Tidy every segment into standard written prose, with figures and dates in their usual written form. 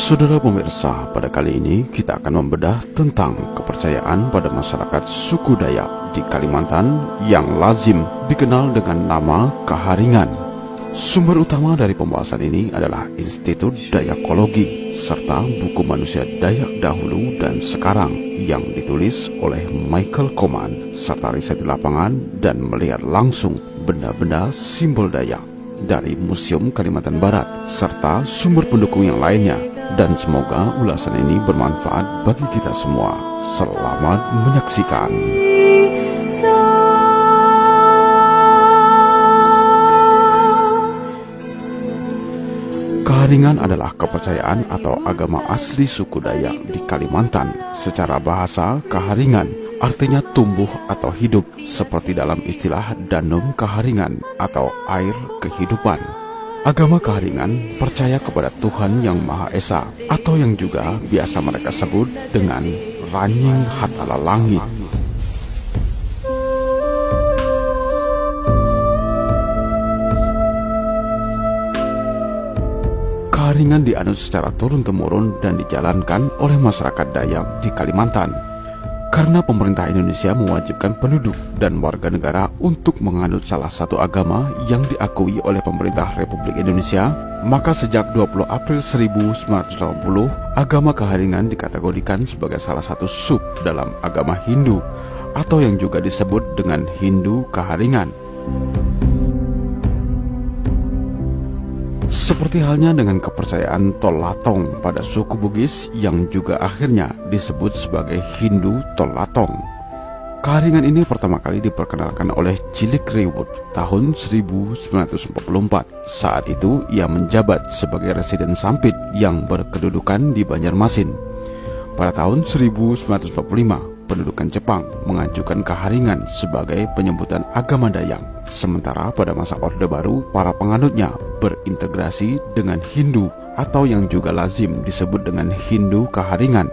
Saudara pemirsa, pada kali ini kita akan membedah tentang kepercayaan pada masyarakat suku Dayak di Kalimantan yang lazim dikenal dengan nama Kaharingan. Sumber utama dari pembahasan ini adalah Institut Dayakologi serta buku manusia Dayak dahulu dan sekarang yang ditulis oleh Michael Koman serta riset di lapangan dan melihat langsung benda-benda simbol Dayak dari Museum Kalimantan Barat serta sumber pendukung yang lainnya. Dan semoga ulasan ini bermanfaat bagi kita semua. Selamat menyaksikan. Kaharingan adalah kepercayaan atau agama asli suku Dayak di Kalimantan. Secara bahasa, kaharingan artinya tumbuh atau hidup, seperti dalam istilah danum kaharingan atau air kehidupan. Agama Kaharingan percaya kepada Tuhan Yang Maha Esa atau yang juga biasa mereka sebut dengan Ranying Hatala Langit. Kaharingan dianut secara turun-temurun dan dijalankan oleh masyarakat Dayak di Kalimantan. Karena pemerintah Indonesia mewajibkan penduduk dan warga negara untuk menganut salah satu agama yang diakui oleh pemerintah Republik Indonesia, maka sejak 20 April 1980, agama Kaharingan dikategorikan sebagai salah satu sub dalam agama Hindu atau yang juga disebut dengan Hindu Kaharingan. Seperti halnya dengan kepercayaan Tolatong pada suku Bugis yang juga akhirnya disebut sebagai Hindu Tolatong. Kaharingan ini pertama kali diperkenalkan oleh Cilik Riwut tahun 1944. Saat itu ia menjabat sebagai residen Sampit yang berkedudukan di Banjarmasin. Pada tahun 1945, pendudukan Jepang mengajukan Kaharingan sebagai penyebutan agama Dayak. Sementara pada masa Orde Baru, para penganutnya berintegrasi dengan Hindu atau yang juga lazim disebut dengan Hindu Kaharingan.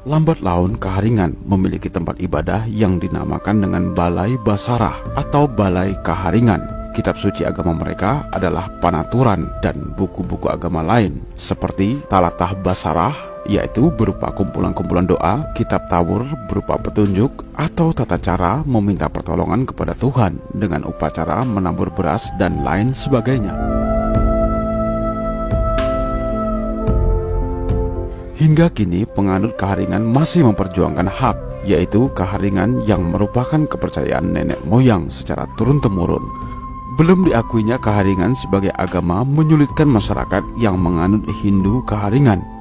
Lambat laun Kaharingan memiliki tempat ibadah yang dinamakan dengan Balai Basarah atau Balai Kaharingan. Kitab suci agama mereka adalah Panaturan dan buku-buku agama lain seperti Talatah Basarah, yaitu berupa kumpulan-kumpulan doa, kitab Tawur berupa petunjuk atau tata cara meminta pertolongan kepada Tuhan dengan upacara menabur beras dan lain sebagainya. Hingga kini penganut Kaharingan masih memperjuangkan hak, yaitu Kaharingan yang merupakan kepercayaan nenek moyang secara turun-temurun. Belum diakuinya Kaharingan sebagai agama menyulitkan masyarakat yang menganut Hindu Kaharingan.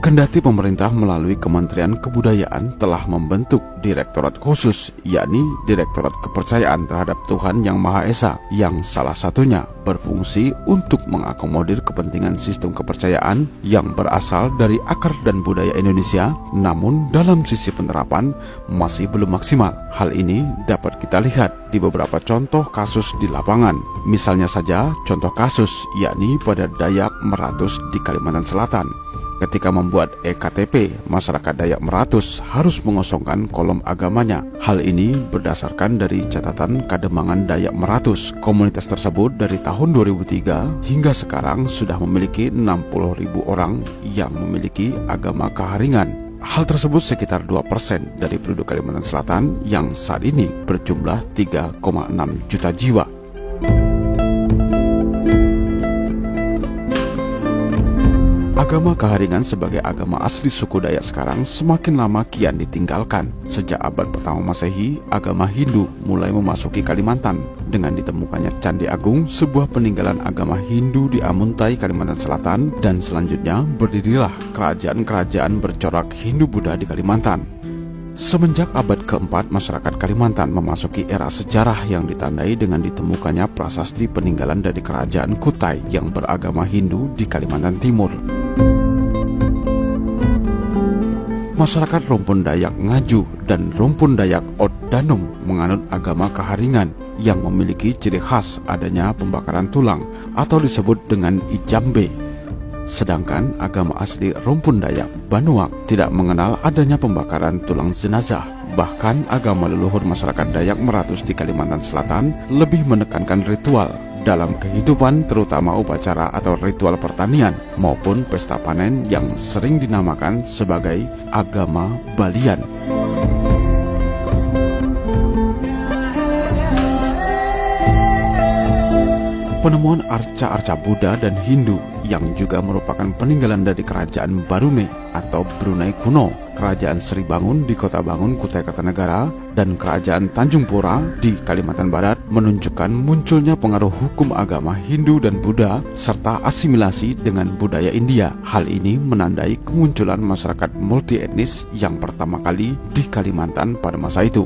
Kendati pemerintah melalui Kementerian Kebudayaan telah membentuk direktorat khusus, yakni Direktorat Kepercayaan terhadap Tuhan Yang Maha Esa, yang salah satunya berfungsi untuk mengakomodir kepentingan sistem kepercayaan yang berasal dari akar dan budaya Indonesia, namun dalam sisi penerapan masih belum maksimal. Hal ini dapat kita lihat di beberapa contoh kasus di lapangan. Misalnya saja contoh kasus, yakni pada Dayak Meratus di Kalimantan Selatan. Ketika membuat EKTP, masyarakat Dayak Meratus harus mengosongkan kolom agamanya. Hal ini berdasarkan dari catatan Kademangan Dayak Meratus. Komunitas tersebut dari tahun 2003 hingga sekarang sudah memiliki 60.000 orang yang memiliki agama Kaharingan. Hal tersebut sekitar 2% dari penduduk Kalimantan Selatan yang saat ini berjumlah 3,6 juta jiwa. Agama Kaharingan sebagai agama asli suku Dayak sekarang semakin lama kian ditinggalkan. Sejak abad pertama Masehi, agama Hindu mulai memasuki Kalimantan dengan ditemukannya Candi Agung, sebuah peninggalan agama Hindu di Amuntai, Kalimantan Selatan, dan selanjutnya berdirilah kerajaan-kerajaan bercorak Hindu-Buddha di Kalimantan. Semenjak abad keempat, masyarakat Kalimantan memasuki era sejarah yang ditandai dengan ditemukannya prasasti peninggalan dari kerajaan Kutai yang beragama Hindu di Kalimantan Timur. Masyarakat Rumpun Dayak Ngaju dan Rumpun Dayak Ot Danum menganut agama Kaharingan yang memiliki ciri khas adanya pembakaran tulang atau disebut dengan Ijambe. Sedangkan agama asli Rumpun Dayak Banuak tidak mengenal adanya pembakaran tulang jenazah. Bahkan agama leluhur masyarakat Dayak Meratus di Kalimantan Selatan lebih menekankan ritual dalam kehidupan, terutama upacara atau ritual pertanian maupun pesta panen yang sering dinamakan sebagai agama Balian. Penemuan arca-arca Buddha dan Hindu yang juga merupakan peninggalan dari kerajaan Brunei atau Brunei kuno, kerajaan Sri Bangun di Kota Bangun, Kutai Kartanegara, dan kerajaan Tanjung Pura di Kalimantan Barat menunjukkan munculnya pengaruh hukum agama Hindu dan Buddha serta asimilasi dengan budaya India. Hal ini menandai kemunculan masyarakat multi etnis yang pertama kali di Kalimantan pada masa itu.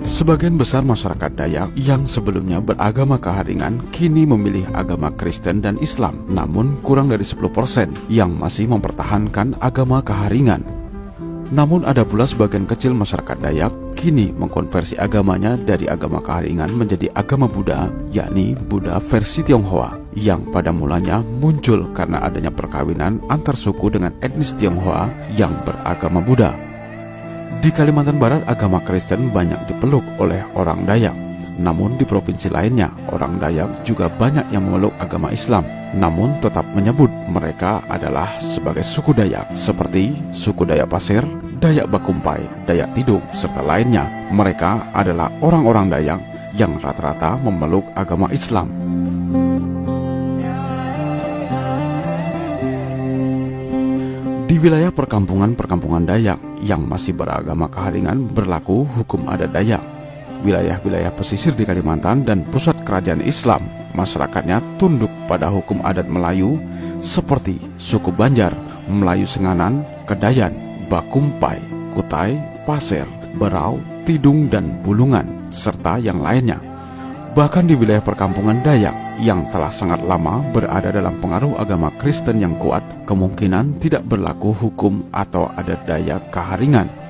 Sebagian besar masyarakat Dayak yang sebelumnya beragama Kaharingan kini memilih agama Kristen dan Islam, namun kurang dari 10% yang masih mempertahankan agama Kaharingan. Namun ada pula sebagian kecil masyarakat Dayak kini mengkonversi agamanya dari agama Kaharingan menjadi agama Buddha, yakni Buddha versi Tionghoa, yang pada mulanya muncul karena adanya perkawinan antar suku dengan etnis Tionghoa yang beragama Buddha. Di Kalimantan Barat, agama Kristen banyak dipeluk oleh orang Dayak. Namun di provinsi lainnya, orang Dayak juga banyak yang memeluk agama Islam, namun tetap menyebut mereka adalah sebagai suku Dayak, seperti suku Dayak Pasir, Dayak Bakumpai, Dayak Tidung, serta lainnya. Mereka adalah orang-orang Dayak yang rata-rata memeluk agama Islam. Di wilayah perkampungan Dayak yang masih beragama Kaharingan berlaku hukum adat Dayak. Wilayah-wilayah pesisir di Kalimantan dan pusat kerajaan Islam, masyarakatnya tunduk pada hukum adat Melayu seperti suku Banjar, Melayu Senganan, Kedayan, Bakumpai, Kutai, Pasir, Berau, Tidung, dan Bulungan, serta yang lainnya. Bahkan di wilayah perkampungan Dayak yang telah sangat lama berada dalam pengaruh agama Kristen yang kuat, kemungkinan tidak berlaku hukum atau adat Dayak Kaharingan.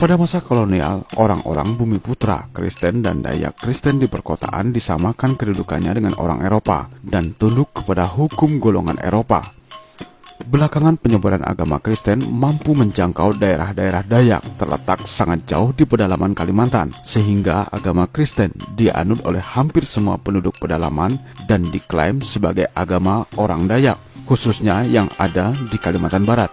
Pada masa kolonial, orang-orang Bumi Putra, Kristen dan Dayak Kristen di perkotaan disamakan kedudukannya dengan orang Eropa dan tunduk kepada hukum golongan Eropa. Belakangan penyebaran agama Kristen mampu menjangkau daerah-daerah Dayak terletak sangat jauh di pedalaman Kalimantan, sehingga agama Kristen dianut oleh hampir semua penduduk pedalaman dan diklaim sebagai agama orang Dayak, khususnya yang ada di Kalimantan Barat.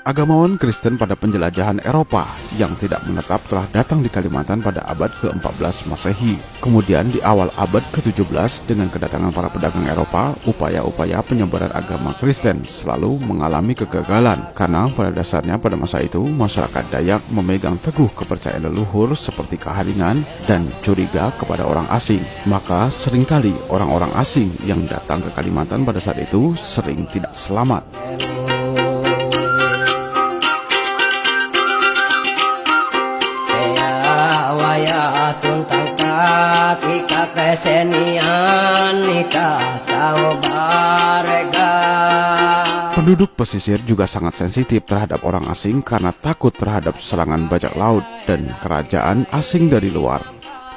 Agamawan Kristen pada penjelajahan Eropa yang tidak menetap telah datang di Kalimantan pada abad ke-14 Masehi. Kemudian di awal abad ke-17 dengan kedatangan para pedagang Eropa, upaya-upaya penyebaran agama Kristen selalu mengalami kegagalan karena pada dasarnya pada masa itu masyarakat Dayak memegang teguh kepercayaan leluhur seperti Kaharingan dan curiga kepada orang asing. Maka seringkali orang-orang asing yang datang ke Kalimantan pada saat itu sering tidak selamat. Penduduk pesisir juga sangat sensitif terhadap orang asing karena takut terhadap serangan bajak laut dan kerajaan asing dari luar.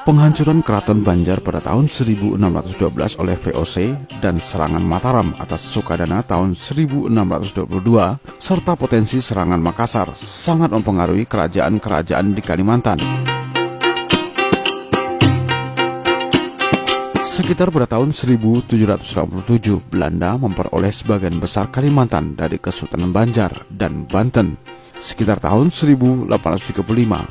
Penghancuran Keraton Banjar pada tahun 1612 oleh VOC dan serangan Mataram atas Sukadana tahun 1622 serta potensi serangan Makassar sangat mempengaruhi kerajaan-kerajaan di Kalimantan. Sekitar pada tahun 1797, Belanda memperoleh sebagian besar Kalimantan dari Kesultanan Banjar dan Banten. Sekitar tahun 1835,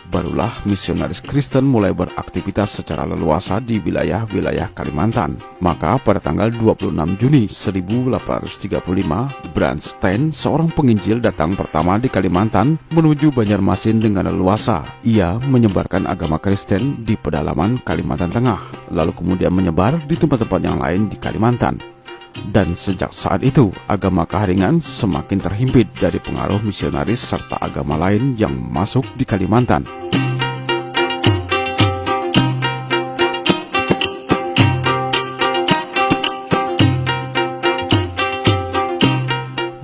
barulah misionaris Kristen mulai beraktivitas secara leluasa di wilayah-wilayah Kalimantan. Maka pada tanggal 26 Juni 1835, Brandstein, seorang penginjil datang pertama di Kalimantan menuju Banjarmasin dengan leluasa. Ia menyebarkan agama Kristen di pedalaman Kalimantan Tengah, lalu kemudian menyebar di tempat-tempat yang lain di Kalimantan. Dan sejak saat itu, agama Kaharingan semakin terhimpit dari pengaruh misionaris serta agama lain yang masuk di Kalimantan.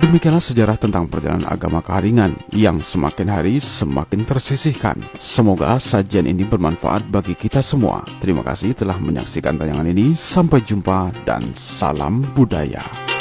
Demikianlah sejarah tentang perjalanan agama Kaharingan yang semakin hari semakin tersisihkan. Semoga sajian ini bermanfaat bagi kita semua. Terima kasih telah menyaksikan tayangan ini. Sampai jumpa dan salam budaya.